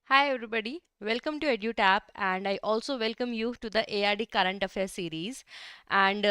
Hi everybody, welcome to EduTap, and I also welcome you to the ARD Current Affairs series. And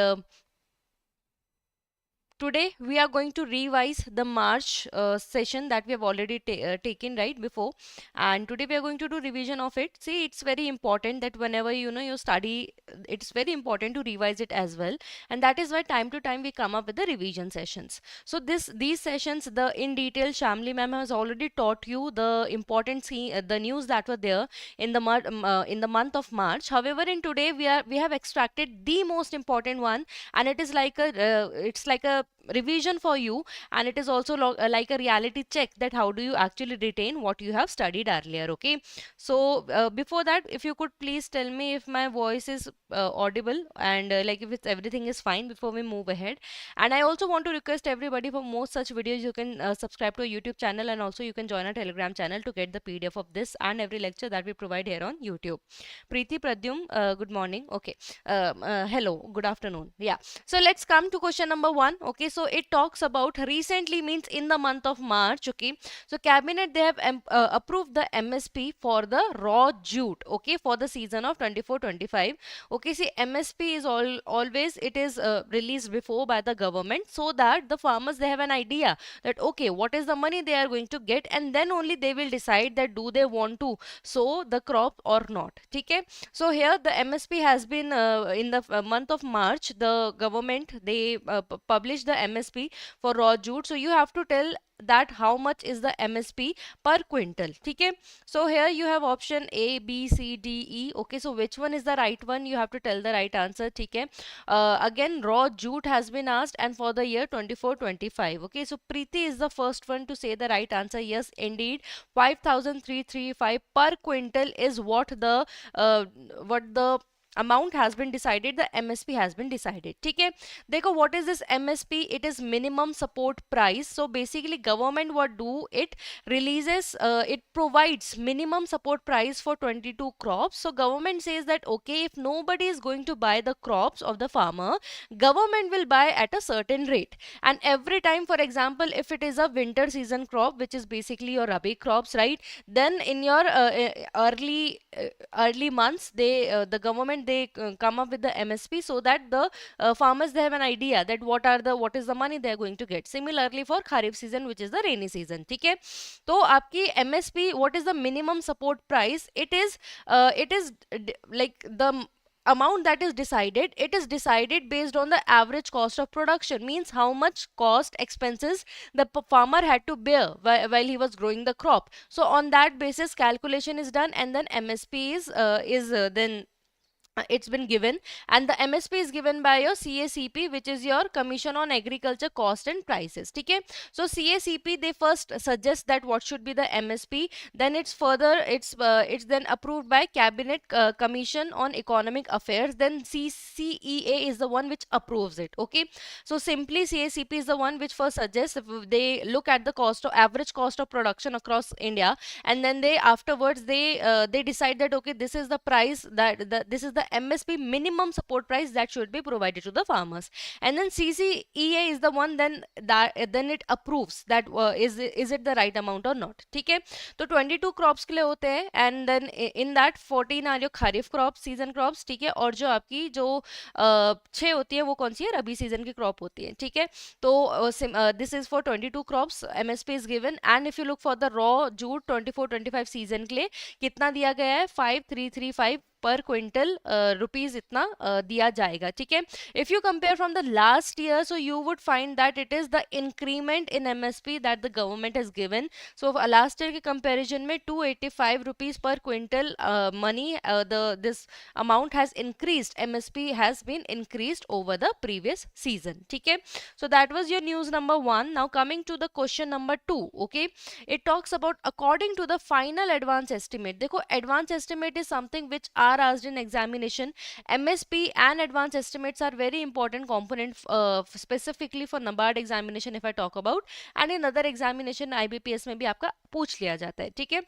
Today we are going to revise the March session that we have already taken right before, and today we are going to do revision of it. See, it's very important that whenever you study, it's very important to revise it as well, and that is why time to time we come up with the revision sessions. So these sessions, the in detail, Shamli ma'am has already taught you the important the news that were there in the month of March. However, in today we have extracted the most important one, and it is like a revision for you, and it is also like a reality check that how do you actually retain what you have studied earlier. Okay, so before that, if you could please tell me if my voice is audible, and like if it's everything is fine before we move ahead. And I also want to request everybody, for more such videos you can subscribe to our YouTube channel, and also you can join our Telegram channel to get the PDF of this and every lecture that we provide here on YouTube. Preeti Pradyum, good morning. Okay, hello, good afternoon. Yeah, so let's come to question number one. Okay, so it talks about recently means in the month of March. Okay, so cabinet, they have approved the MSP for the raw jute. Okay, for the season of 24-25. Okay, see, MSP is always it is released before by the government, so that the farmers, they have an idea that okay, what is the money they are going to get, and then only they will decide that do they want to sow the crop or not. Okay, so here the MSP has been in the month of March, the government, they published the MSP for raw jute. So you have to tell that how much is the MSP per quintal. Okay, so here you have option A, B, C, D, E. Okay, so which one is the right one? You have to tell the right answer. Okay, again, raw jute has been asked, and for the year 24-25. Okay, so Preeti is the first one to say the right answer. Yes, indeed, 5,335 per quintal is what the amount has been decided, the MSP has been decided. Okay, देखो, what is this MSP? It is minimum support price. So basically government what do, it releases, it provides minimum support price for 22 crops. So government says that okay, if nobody is going to buy the crops of the farmer, government will buy at a certain rate. And every time, for example, if it is a winter season crop, which is basically your rabi crops, right, then in your early months, the government, they come up with the MSP, so that the farmers, they have an idea that what is the money they are going to get. Similarly for kharif season, which is the rainy season. Okay, तो आपकी MSP, what is the minimum support price? Like the amount that is decided, it is decided based on the average cost of production, means how much cost expenses the farmer had to bear while he was growing the crop. So on that basis calculation is done, and then MSP is then it's been given, and the MSP is given by your CACP, which is your Commission on Agriculture Cost and Prices. Okay, so CACP, they first suggest that what should be the MSP, then it's then approved by Cabinet Commission on Economic Affairs, then CCEA is the one which approves it. Okay, so simply CACP is the one which first suggests, if they look at the average cost of production across India, and then they afterwards they decide that okay, this is the price this is the MSP, minimum support price, that should be provided to the farmers. And then CCEA is the one then it approves that is it the right amount or not. ठीक है, तो 22 crops के लिए होते हैं, and then in that 14 are your kharif crops, season crops. ठीक है, और जो आपकी जो 6 होती है वो कौन सी है, रबी सीजन की क्रॉप होती है. ठीक है, तो this is for 22 crops, MSP is given. And if you look for the raw jute 24-25 season के लिए कितना दिया गया है, 5335 पर क्विंटल रुपीज इतना दिया जाएगा. ठीक है, if you compare from the last year, so you would find that it is the increment in MSP that the government has given. So last year के कंपैरिजन में 285 rupees per quintal money, this amount has increased, MSP has been increased over the previous season. ठीक है, so that was your news number 1. Now coming to the question number 2. Okay, it talks about according to the final advance estimate. देखो, advance estimate is something which are asked in examination. MSP and advance estimates are very important component, specifically for NABARD examination if I talk about, and in other examination IBPS में भी आपका पूछ लिया जाता है. ठीक है,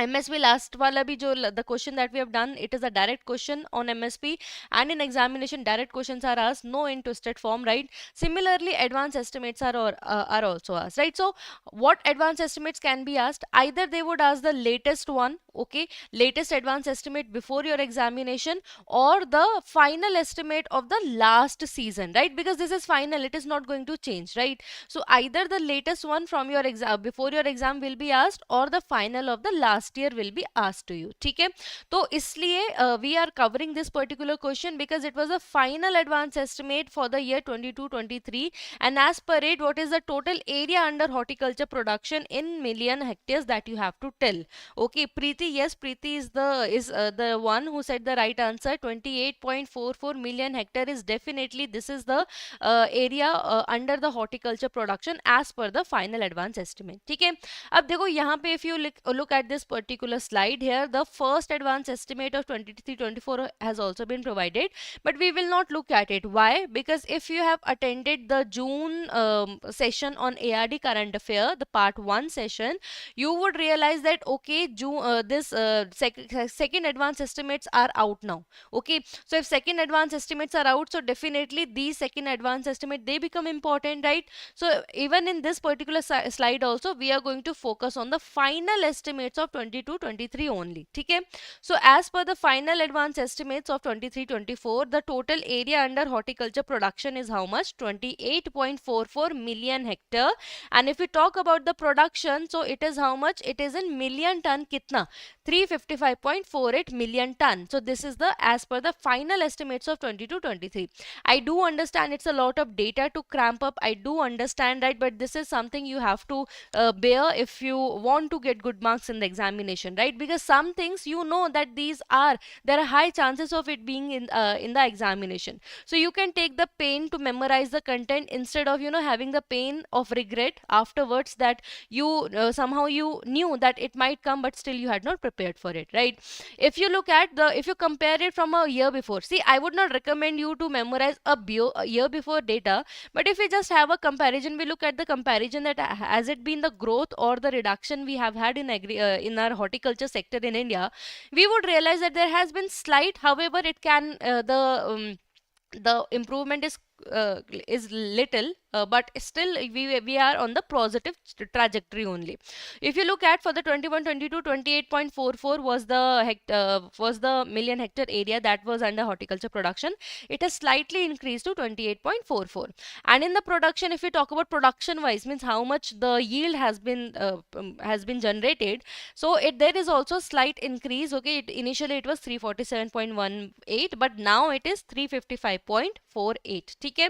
MSP last wala bhi jo the question that we have done, it is a direct question on MSP, and in examination direct questions are asked, no in twisted form, right? Similarly, advanced estimates are also asked, right? So what advanced estimates can be asked? Either they would ask the latest one, okay, latest advanced estimate before your examination, or the final estimate of the last season, right? Because this is final, it is not going to change, right? So either the latest one from your exam before your exam will be asked, or the final of the last year will be asked to you. ठीक है, तो इसलिए we are covering this particular question because it was a final advance estimate for the year 22-23, and as per it, what is the total area under horticulture production in million hectares that you have to tell. Okay, Preeti, yes, Preeti is the one who said the right answer. 28.44 million hectare is definitely, this is the area under the horticulture production as per the final advance estimate. ठीक है, अब देखो यहाँ पे if you look at this particular slide here, the first advance estimate of 23-24 has also been provided, but we will not look at it. Why? Because if you have attended the June session on ARD current affair, the part 1 session, you would realize that okay, second advance estimates are out now. Okay, so if second advance estimates are out, so definitely these second advance estimate, they become important, right? So even in this particular slide also, we are going to focus on the final estimates of 22-23 only. Okay, so as per the final advance estimates of 23-24, the total area under horticulture production is how much? 28.44 million hectare. And if we talk about the production, so it is how much? It is in million ton. Kitna? 355.48 million ton. So this is the as per the final estimates of 22-23. I do understand it's a lot of data to cramp up. I do understand, right? But this is something you have to bear if you want to get good marks in the examination, right? Because some things you know that there are high chances of it being in the examination. So you can take the pain to memorize the content instead of having the pain of regret afterwards that you somehow you knew that it might come but still you had not prepared for it, right? If you compare it from a year before, see, I would not recommend you to memorize a year before data, but if we just have a comparison, we look at the comparison that has it been the growth or the reduction we have had in our horticulture sector in India, we would realize that there has been slight, however it can the improvement is little, but still we are on the positive trajectory only. If you look at for the 21-22, 28.44 was the million hectare area that was under horticulture production. It has slightly increased to 28.44. And in the production, if we talk about production wise, means how much the yield has been generated, so there is also slight increase. Okay, initially it was 347.18, but now it is 355.48. Okay,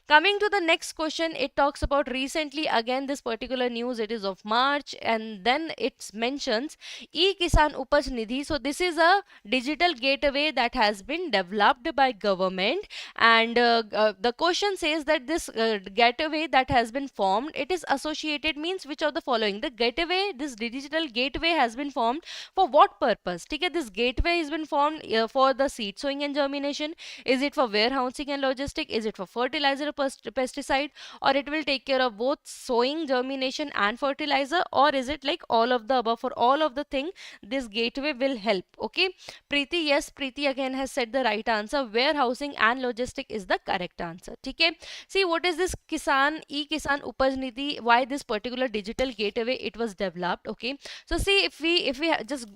coming to the next question, it talks about recently, again this particular news, it is of March, and then it mentions e-Kisan Upaj Nidhi. So this is a digital gateway that has been developed by government, and the question says that this gateway that has been formed, it is associated, means which of the following? This digital gateway has been formed for what purpose? Okay, this gateway has been formed for the seed sowing and germination. Is it for warehousing and logistic? Is it for fertilizer or pesticide? Or it will take care of both sowing, germination and fertilizer? Or is it like all of the above? For all of the thing, this gateway will help. Okay, Preeti, yes, Preeti again has said the right answer. Warehousing and logistic is the correct answer. Okay, see, what is this e-Kisan Upaj Nidhi? Why this particular digital gateway it was developed? Okay, so see, if we just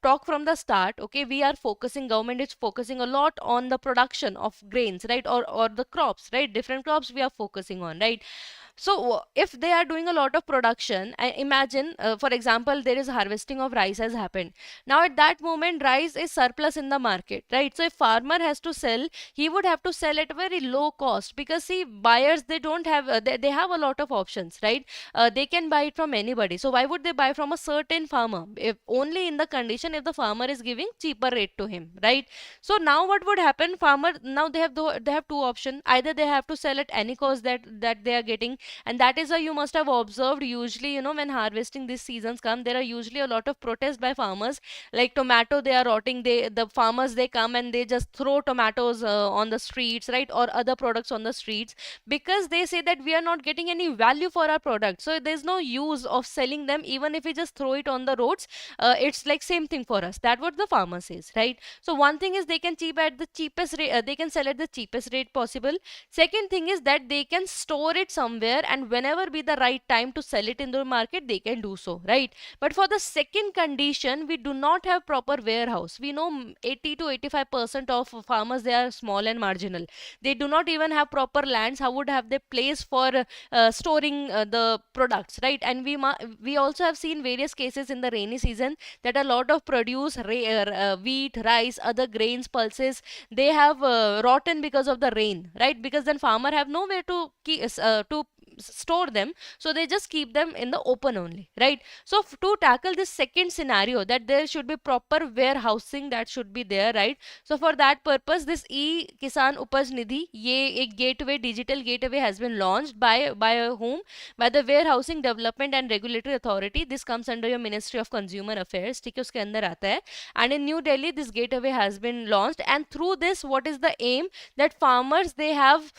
talk from the start, okay, government is focusing a lot on the production of grains, right? Or the crops, right? Different crops we are focusing on, right? So if they are doing a lot of production, imagine for example, there is harvesting of rice has happened. Now at that moment, rice is surplus in the market, right? So if farmer has to sell, he would have to sell at a very low cost, because see, buyers, they don't have they have a lot of options, right? They can buy it from anybody. So why would they buy from a certain farmer? If only in the condition if the farmer is giving cheaper rate to him, right? So now what would happen? Farmer, now they have two options. Either they have to sell at any cost that they are getting, And that is why you must have observed, usually, when harvesting these seasons come, there are usually a lot of protests by farmers. Like tomato, they are rotting, the farmers, they come and they just throw tomatoes on the streets, right, or other products on the streets, because they say that we are not getting any value for our product, so there's no use of selling them. Even if we just throw it on the roads, it's like same thing for us. That what the farmer says, right? So one thing is they can cheap at the cheapest rate, they can sell at the cheapest rate possible. Second thing is that they can store it somewhere, and whenever be the right time to sell it in the market, they can do so, right? But for the second condition, we do not have proper warehouse. We know 80 to 85% of farmers, they are small and marginal. They do not even have proper lands. How would have they place for storing the products, right? And we also have seen various cases in the rainy season that a lot of produce, wheat, rice, other grains, pulses, they have rotten because of the rain, right? Because then farmer have nowhere to store them, so they just keep them in the open only, right? So to tackle this second scenario, that there should be proper warehousing that should be there, right? So for that purpose, this e Kisan Upaj Nidhi, ye ek gateway, digital gateway has been launched by whom? By the Warehousing Development and Regulatory Authority. This comes under your Ministry of Consumer Affairs, ठीक है, उसके अंदर आता है. And in New Delhi, this gateway has been launched, and through this, what is the aim? That farmers, they have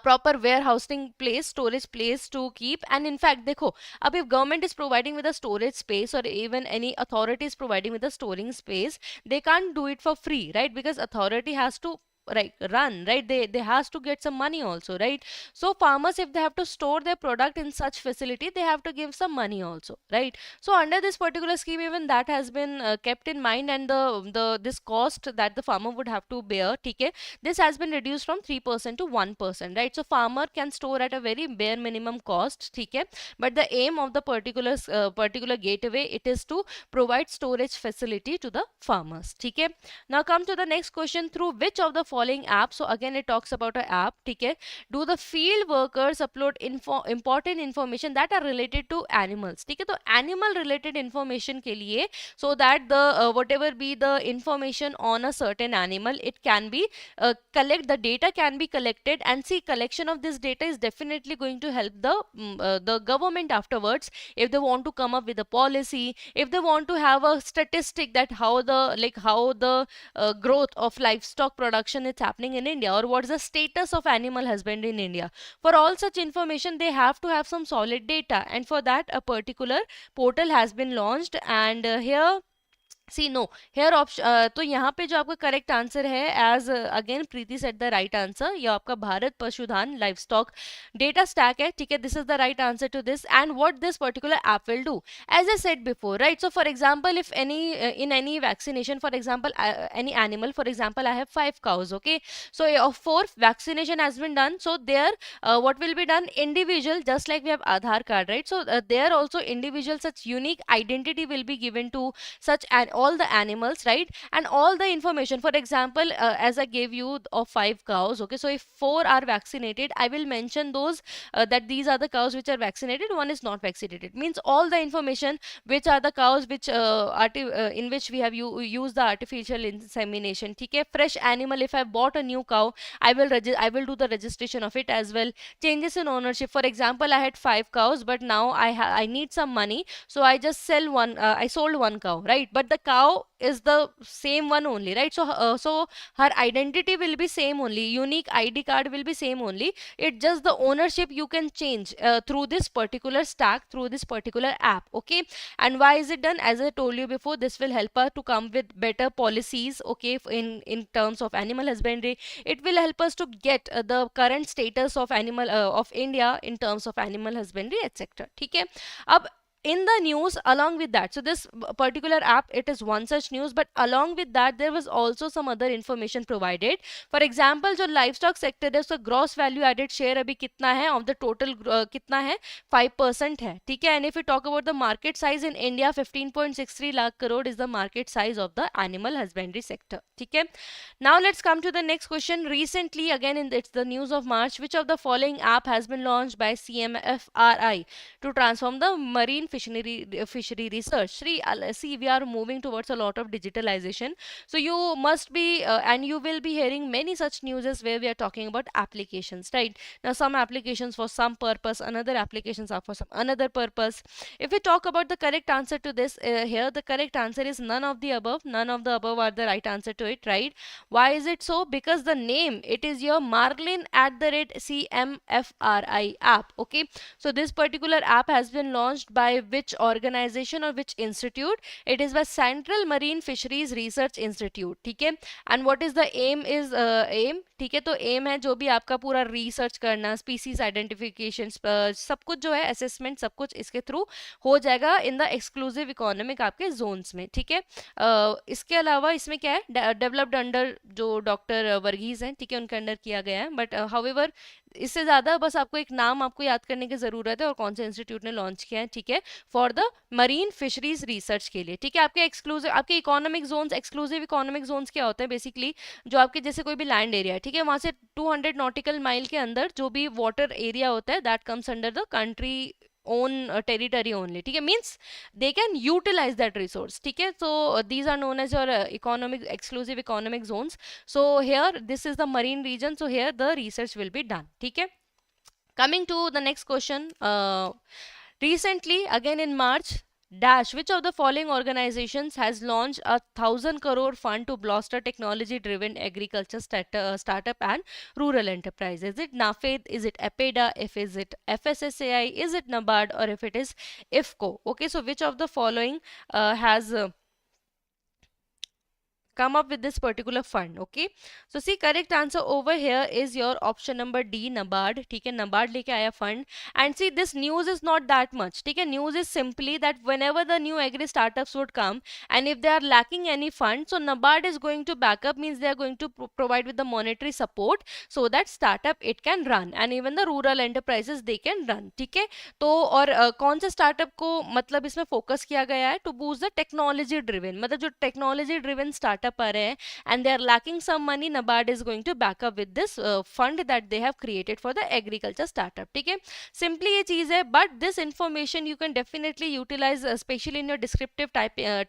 proper warehousing place, storage place to keep. And in fact, देखो, अब if government is providing with a storage space, or even any authority is providing with a storing space, they can't do it for free, right? Because authority has to, right, run, right? They has to get some money also, right? So farmers, if they have to store their product in such facility, they have to give some money also, right? So under this particular scheme, even that has been kept in mind, and the this cost that the farmer would have to bear, okay, this has been reduced from 3% to 1%, right? So farmer can store at a very bare minimum cost, okay, but the aim of the particular gateway, it is to provide storage facility to the farmers, okay. Now come to the next question: through which of the following apps? So again, it talks about an app, okay, do the field workers upload important information that are related to animals, okay? So animal related information के लिए, so that the whatever be the information on a certain animal, it can be the data can be collected. And see, collection of this data is definitely going to help the government afterwards, if they want to come up with a policy, if they want to have a statistic that how the growth of livestock production is happening in India, or what's the status of animal husbandry in India. For all such information, they have to have some solid data, and for that a particular portal has been launched. And here, see no here option, तो यहाँ पे जो आपका correct answer है, as again Preeti set the right answer, ये आपका भारत पशुधन live stock data stack है, ठीक है. This is the right answer to this. And what this particular app will do, as I said before, right? So for example, if any in any vaccination, for example, any animal, for example, I have 5 cows, okay, so 4 vaccination has been done. So there, what will be done, individual, just like we have Aadhaar card, right? So there also individual such unique identity will be given to such all the animals, right? And all the information, for example, as I gave you of 5 cows, okay, so if 4 are vaccinated, I will mention those that these are the cows which are vaccinated, one is not vaccinated, means all the information which are the cows which in which we have used the artificial insemination, okay. Fresh animal, if I bought a new cow, I will do the registration of it as well. Changes in ownership, for example, I had 5 cows, but now I need some money, so I just sell one, I sold one cow, right? But the cow is the same one only, right? So her identity will be same only, unique ID card will be same only. It just the ownership you can change through this particular stack, through this particular app, okay. And why is it done? As I told you before, this will help us to come with better policies, okay, in terms of animal husbandry. It will help us to get the current status of animal of India in terms of animal husbandry, etc. Okay. Ab in the news, along with that, so this particular app, it is one such news, but along with that there was also some other information provided. For example, जो livestock sector है, so gross value added share अभी कितना है of the total, कितना है, 5% है, ठीक है. And if we talk about the market size in India, 15.63 lakh crore is the market size of the animal husbandry sector, ठीक है. Now let's come to the next question. Recently, again, it's the news of March, which of the following app has been launched by CMFRI to transform the marine fishery research. See, we are moving towards a lot of digitalization, so you must be and you will be hearing many such newses where we are talking about applications, right? Now some applications for some purpose, another applications are for some another purpose. If we talk about the correct answer to this, here the correct answer is none of the above. None of the above are the right answer to it, right? Why is it so? Because the name, it is your Marlin at the rate CMFRI app. Okay, so this particular app has been launched by which organization or which institute? It is by Central Marine Fisheries Research Institute. ठीक है, and what is the aim is aim, ठीक है, तो aim है जो भी आपका पूरा रिसर्च करना, स्पीसीज आइडेंटिफिकेशन, सब कुछ जो है असेसमेंट, सब कुछ इसके थ्रू हो जाएगा इन द एक्सक्लूसिव इकोनॉमिक आपके जोन्स में, ठीक है। इसके अलावा इसमें क्या है, डेवलप्ड अंडर जो डॉक्टर वर्गीज हैं, ठीक है, उनके अंडर किया गया है, बट हाउएवर इससे ज़्यादा बस आपको एक नाम आपको याद करने की ज़रूरत है और कौन से इंस्टीट्यूट ने लॉन्च किया है, ठीक है, for the marine fisheries research के लिए, ठीक है। आपके एक्सक्लूसिव, आपके economic zones, exclusive economic zones क्या होते हैं बेसिकली, जो आपके जैसे कोई भी लैंड एरिया है, ठीक है, वहाँ से 200 नॉटिकल माइल के अंदर जो भी वाटर एरिया होता है, that comes under the country own territory only, ठीक है, means they can utilize that resource, ठीक है। so these are known as your economic exclusive economic zones. So here this is the marine region, so here the research will be done, ठीक है। Coming to the next question, recently again in March dash, which of the following organizations has launched a 1,000 crore fund to bolster technology driven agriculture startup and rural enterprise? Is it NAFED, is it APEDA, if is it FSSAI, is it NABARD, or if it is IFCO? Okay, so which of the following has come up with this particular fund? Okay, so see, correct answer over here is your option number D, NABARD, ठीक है, NABARD लेके आया fund. And see, this news is not that much, ठीक है, news is simply that whenever the new agri startups would come and if they are lacking any fund, so NABARD is going to back up, means they are going to provide with the monetary support so that startup it can run, and even the rural enterprises they can run, ठीक है। तो और कौन से startup को मतलब इसमें focus किया गया है, to boost the technology driven, मतलब जो टेक्नोलॉजी ड्रिवन स्टार्टअप आ रहे हैं and they are lacking some money, NABARD is going to back up with this fund that they have created for the agriculture startup, ठीक है। simply ये चीज है, but this information you can definitely utilize especially in your descriptive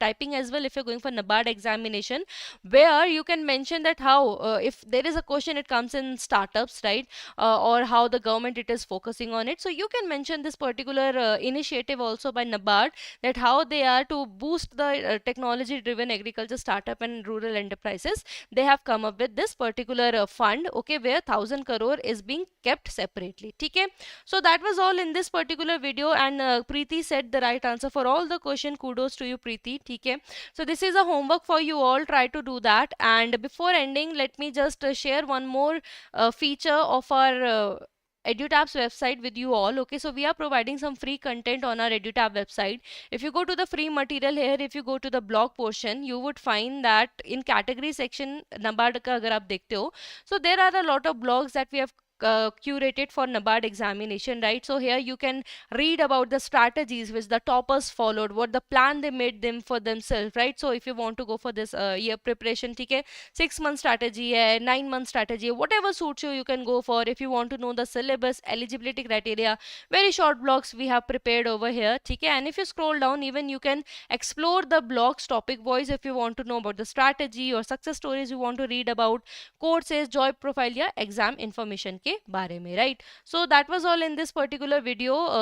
typing as well if you're going for NABARD examination, where you can mention that how if there is a question it comes in startups, right, or how the government it is focusing on it, so you can mention this particular initiative also by NABARD, that how they are to boost the technology driven agriculture startup and rural enterprises. They have come up with this particular fund, okay, where 1,000 crore is being kept separately, ठीक है। So that was all in this particular video, and Preeti said the right answer for all the question. Kudos to you, Preeti, ठीक है। So this is a homework for you all, try to do that. And before ending, let me just share one more feature of our EduTap's website with you all. Okay, so we are providing some free content on our EduTap website. If you go to the free material here, if you go to the blog portion, you would find that in category section, NABARD का अगर आप देखते हो, so there are a lot of blogs that we have curated for NABARD examination, right? So here you can read about the strategies which the toppers followed, what the plan they made them for themselves, right? So if you want to go for this year preparation, ठीक है, 6-month strategy है, 9-month strategy, whatever suits you, you can go for. If you want to know the syllabus, eligibility criteria, very short blogs we have prepared over here, ठीक है। And if you scroll down, even you can explore the blogs topic wise if you want to know about the strategy or success stories you want to read about, courses, job profile या exam information के बारे में, right? So that was all in this particular video.